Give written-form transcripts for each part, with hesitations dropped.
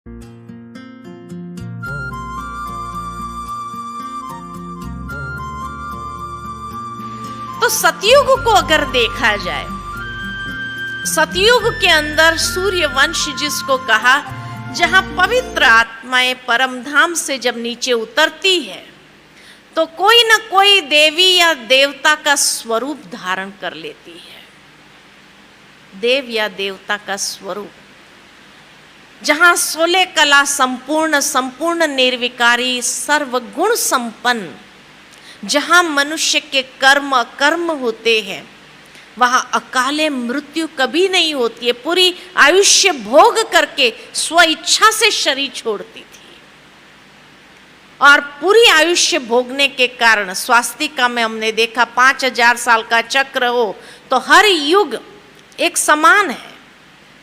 तो सतयुग को अगर देखा जाए, सतयुग के अंदर सूर्य वंश जिसको कहा, जहां पवित्र आत्माएं परम धाम से जब नीचे उतरती है तो कोई न कोई देवी या देवता का स्वरूप धारण कर लेती है। देव या देवता का स्वरूप, जहां 16 कला संपूर्ण निर्विकारी सर्वगुण संपन्न, जहां मनुष्य के कर्म अकर्म होते हैं, वहां अकाले मृत्यु कभी नहीं होती है। पूरी आयुष्य भोग करके स्व इच्छा से शरीर छोड़ती थी, और पूरी आयुष्य भोगने के कारण स्वास्तिका में हमने देखा 5000 साल का चक्र हो तो हर युग एक समान है,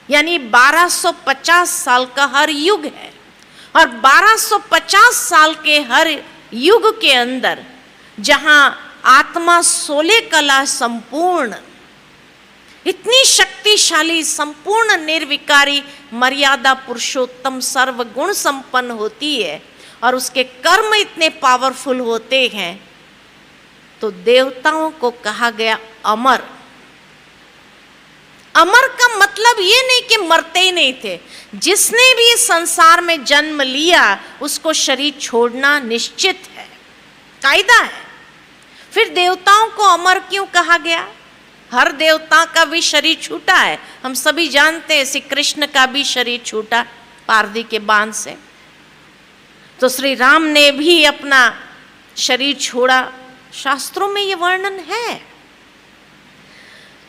यानी 1250 साल का हर युग है। और 1250 साल के हर युग के अंदर जहां आत्मा 16 कला संपूर्ण, इतनी शक्तिशाली संपूर्ण निर्विकारी मर्यादा पुरुषोत्तम सर्वगुण संपन्न होती है और उसके कर्म इतने पावरफुल होते हैं, तो देवताओं को कहा गया अमर। अमर का मतलब ये नहीं कि मरते ही नहीं थे, जिसने भी इस संसार में जन्म लिया उसको शरीर छोड़ना निश्चित है, कायदा है। फिर देवताओं को अमर क्यों कहा गया? हर देवता का भी शरीर छूटा है, हम सभी जानते हैं। श्री कृष्ण का भी शरीर छूटा पारदी के बांध से, तो श्री राम ने भी अपना शरीर छोड़ा, शास्त्रों में ये वर्णन है।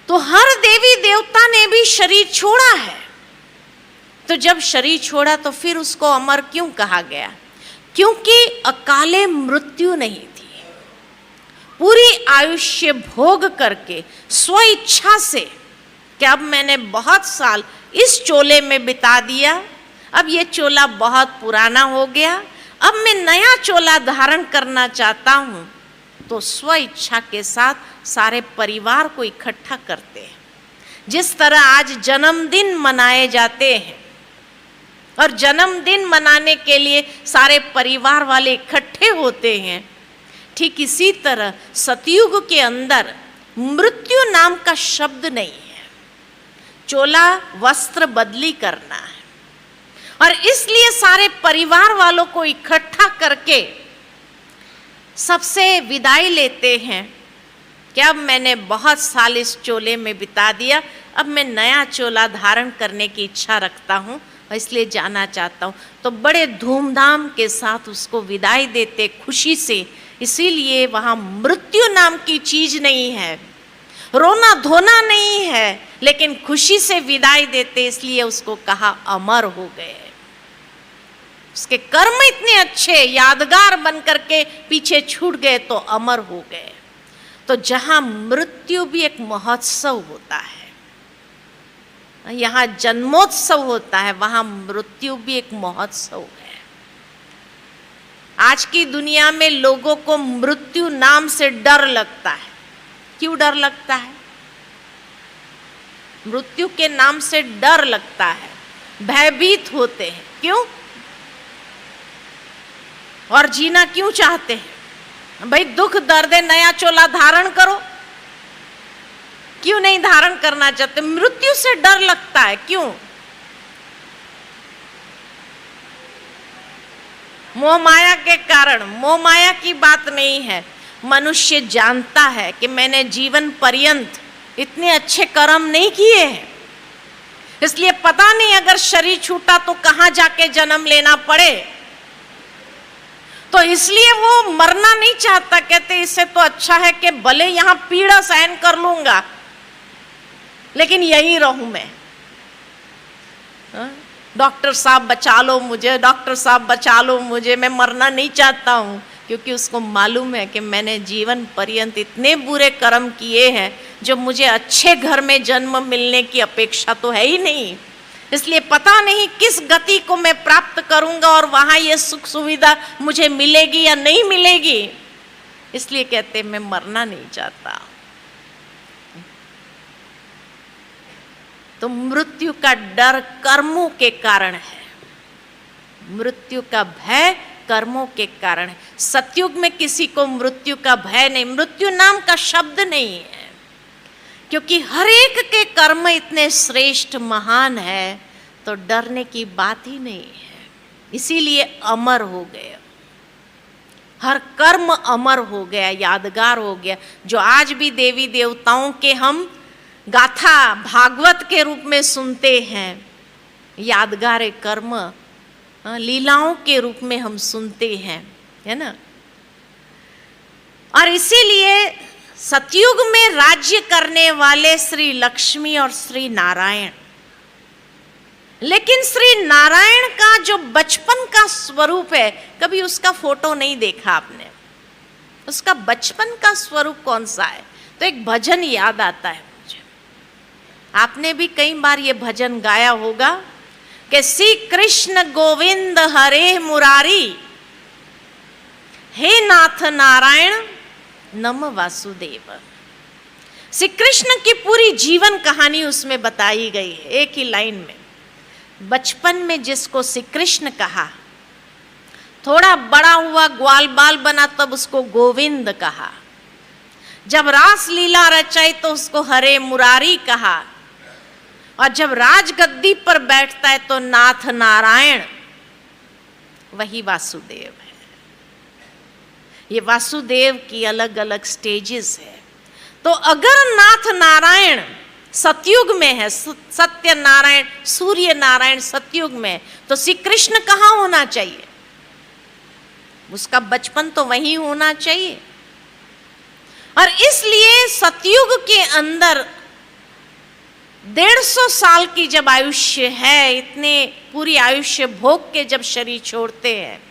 तो हर देवी देवता ने भी शरीर छोड़ा है। तो जब शरीर छोड़ा तो फिर उसको अमर क्यों कहा गया? क्योंकि अकाले मृत्यु नहीं थी। पूरी आयुष्य भोग करके स्व इच्छा से कि अब मैंने बहुत साल इस चोले में बिता दिया, अब ये चोला बहुत पुराना हो गया, अब मैं नया चोला धारण करना चाहता हूं, तो स्व इच्छा के साथ सारे परिवार को इकट्ठा करते हैं। जिस तरह आज जन्मदिन मनाए जाते हैं और जन्मदिन मनाने के लिए सारे परिवार वाले इकट्ठे होते हैं, ठीक इसी तरह सतयुग के अंदर मृत्यु नाम का शब्द नहीं है। चोला वस्त्र बदली करना है, और इसलिए सारे परिवार वालों को इकट्ठा करके सबसे विदाई लेते हैं कि अब मैंने बहुत साल इस चोले में बिता दिया, अब मैं नया चोला धारण करने की इच्छा रखता हूँ, इसलिए जाना चाहता हूँ। तो बड़े धूमधाम के साथ उसको विदाई देते, खुशी से। इसीलिए वहाँ मृत्यु नाम की चीज नहीं है, रोना धोना नहीं है, लेकिन खुशी से विदाई देते, इसलिए उसको कहा अमर हो गए। उसके कर्म इतने अच्छे यादगार बन करके पीछे छूट गए तो अमर हो गए। तो जहां मृत्यु भी एक महोत्सव होता है, यहाँ जन्मोत्सव होता है, वहां मृत्यु भी एक महोत्सव है। आज की दुनिया में लोगों को मृत्यु नाम से डर लगता है। क्यों डर लगता है? मृत्यु के नाम से डर लगता है, भयभीत होते हैं। क्यों? और जीना क्यों चाहते हैं? भाई दुख दर्द है, नया चोला धारण करो। क्यों नहीं धारण करना चाहते? मृत्यु से डर लगता है। क्यों? मोह माया के कारण। मोह माया की बात नहीं है, मनुष्य जानता है कि मैंने जीवन पर्यंत इतने अच्छे कर्म नहीं किए हैं, इसलिए पता नहीं अगर शरीर छूटा तो कहां जाके जन्म लेना पड़े, तो इसलिए वो मरना नहीं चाहता। कहते इससे तो अच्छा है कि भले यहां पीड़ा सहन कर लूंगा, लेकिन यहीं रहूं मैं। डॉक्टर साहब बचा लो मुझे, डॉक्टर साहब बचा लो मुझे, मैं मरना नहीं चाहता हूं। क्योंकि उसको मालूम है कि मैंने जीवन पर्यंत इतने बुरे कर्म किए हैं जो मुझे अच्छे घर में जन्म मिलने की अपेक्षा तो है ही नहीं। इसलिए पता नहीं किस गति को मैं प्राप्त करूंगा और वहां ये सुख सुविधा मुझे मिलेगी या नहीं मिलेगी, इसलिए कहते मैं मरना नहीं चाहता। तो मृत्यु का डर कर्मों के कारण है। मृत्यु का भय कर्मों के कारण है। सतयुग में किसी को मृत्यु का भय नहीं, मृत्यु नाम का शब्द नहीं है, क्योंकि हर एक के कर्म इतने श्रेष्ठ महान है, तो डरने की बात ही नहीं है। इसीलिए अमर हो गए, हर कर्म अमर हो गया, यादगार हो गया। जो आज भी देवी देवताओं के हम गाथा भागवत के रूप में सुनते हैं, यादगार कर्म लीलाओं के रूप में हम सुनते हैं, है ना। और इसीलिए सतयुग में राज्य करने वाले श्री लक्ष्मी और श्री नारायण, लेकिन श्री नारायण का जो बचपन का स्वरूप है, कभी उसका फोटो नहीं देखा आपने, उसका बचपन का स्वरूप कौन सा है? तो एक भजन याद आता है मुझे, आपने भी कई बार ये भजन गाया होगा कि श्री कृष्ण गोविंद हरे मुरारी, हे नाथ नारायण नम वासुदेव। श्री कृष्ण की पूरी जीवन कहानी उसमें बताई गई है एक ही लाइन में। बचपन में जिसको श्री कृष्ण कहा, थोड़ा बड़ा हुआ ग्वाल बाल बना तब उसको गोविंद कहा, जब रास लीला रचाई तो उसको हरे मुरारी कहा, और जब राजगद्दी पर बैठता है तो नाथ नारायण, वही वासुदेव है। ये वासुदेव की अलग अलग स्टेजेस है। तो अगर नाथ नारायण सतयुग में है, सत्य नारायण सूर्य नारायण सतयुग में, तो श्री कृष्ण कहाँ होना चाहिए? उसका बचपन तो वहीं होना चाहिए। और इसलिए सतयुग के अंदर 150 साल की जब आयुष्य है, इतने पूरी आयुष्य भोग के जब शरीर छोड़ते हैं,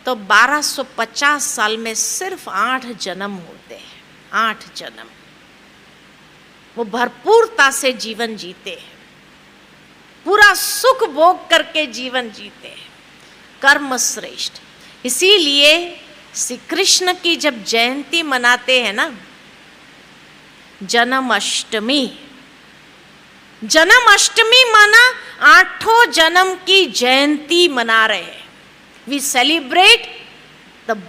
तो 1250 साल में सिर्फ 8 जन्म होते हैं। 8 जन्म वो भरपूरता से जीवन जीते हैं, पूरा सुख भोग करके जीवन जीते हैं, कर्म श्रेष्ठ। इसीलिए श्री कृष्ण की जब जयंती मनाते हैं ना, जन्माष्टमी, जन्माष्टमी माना 8 जन्म की जयंती मना रहे हैं। We celebrate the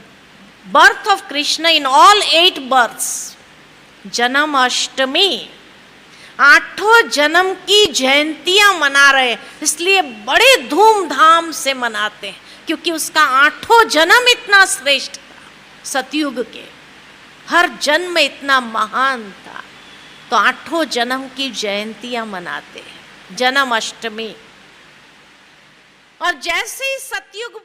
birth of Krishna in all 8 births. Janmashtami 8 जन्म की जयंतियां मना रहे हैं, इसलिए बड़े धूमधाम से मनाते हैं, क्योंकि उसका 8 जन्म इतना श्रेष्ठ था। सतयुग के हर जन्म इतना महान था, तो 8 जन्म की जयंतियां मनाते हैं, जन्माष्टमी। और जैसे ही सतयुग